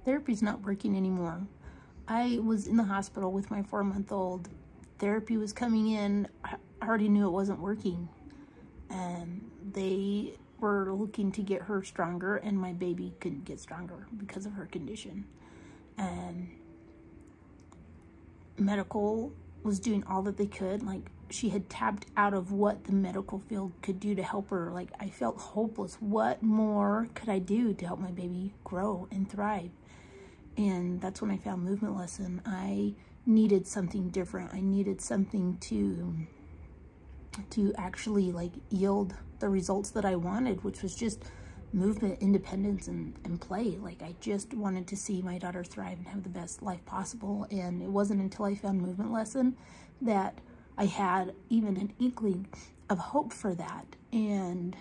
therapy's not working anymore. I was in the hospital with my 4-month-old. Therapy was coming in. I already knew it wasn't working. And they were looking to get her stronger, and my baby couldn't get stronger because of her condition. And medical was doing all that they could. Like, she had tapped out of what the medical field could do to help her. Like, I felt hopeless. What more could I do to help my baby grow and thrive? And that's when I found Movement Lesson. I needed something different. I needed something to actually like yield the results that I wanted, which was just movement, independence, and play. Like, I just wanted to see my daughter thrive and have the best life possible. And it wasn't until I found Movement Lesson that I had even an inkling of hope for that. And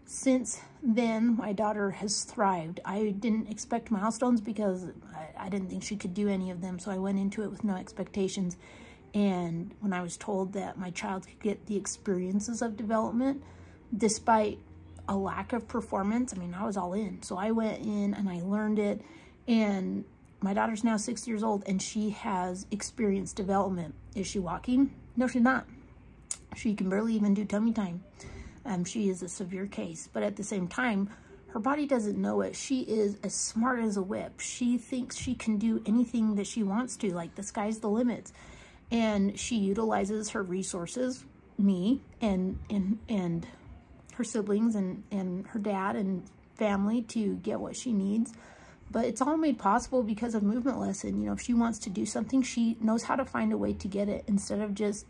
since then, my daughter has thrived. I didn't expect milestones because I didn't think she could do any of them. So I went into it with no expectations. And when I was told that my child could get the experiences of development, despite a lack of performance, I mean, I was all in. So I went in and I learned it. And my daughter's now 6 years old, and she has experienced development. Is she walking? No, she's not. She can barely even do tummy time. She is a severe case, but at the same time, her body doesn't know it. She is as smart as a whip. She thinks she can do anything that she wants to, like the sky's the limit. And she utilizes her resources, me and her siblings and her dad and family, to get what she needs. But it's all made possible because of Movement Lesson. You know, if she wants to do something, she knows how to find a way to get it, instead of just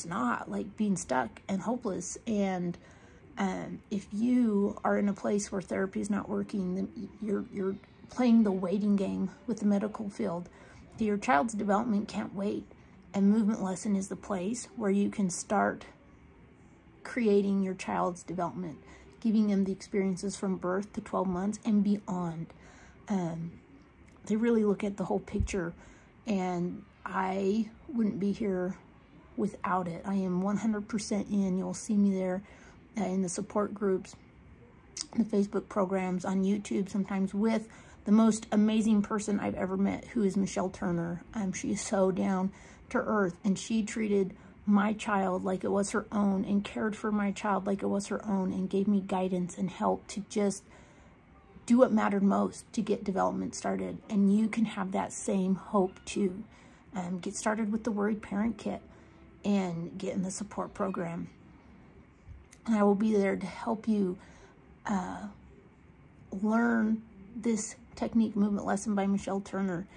not, like, being stuck and hopeless. And if you are in a place where therapy is not working, then you're playing the waiting game with the medical field. Your child's development can't wait. And Movement Lesson is the place where you can start creating your child's development, giving them the experiences from birth to 12 months and beyond. They really look at the whole picture, and I wouldn't be here without it. I am 100% in. You'll see me there in the support groups, the Facebook programs, on YouTube, sometimes with the most amazing person I've ever met, who is Michelle Turner. She is so down to earth, and she treated my child like it was her own, and cared for my child like it was her own, and gave me guidance and help to just do what mattered most to get development started. And you can have that same hope too. Get started with the Worried Parent Kit and get in the support program. And I will be there to help you learn this technique, Movement Lesson by Michelle Turner.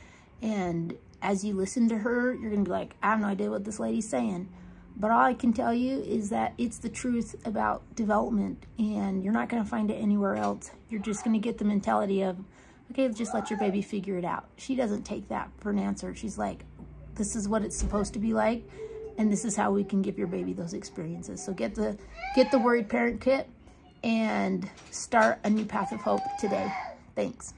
And as you listen to her, you're gonna be like, I have no idea what this lady's saying. But all I can tell you is that it's the truth about development, and you're not gonna find it anywhere else. You're just gonna get the mentality of, okay, just let your baby figure it out. She doesn't take that for an answer. She's like, this is what it's supposed to be like, and this is how we can give your baby those experiences. So get the Worried Parent Kit and start a new path of hope today. Thanks.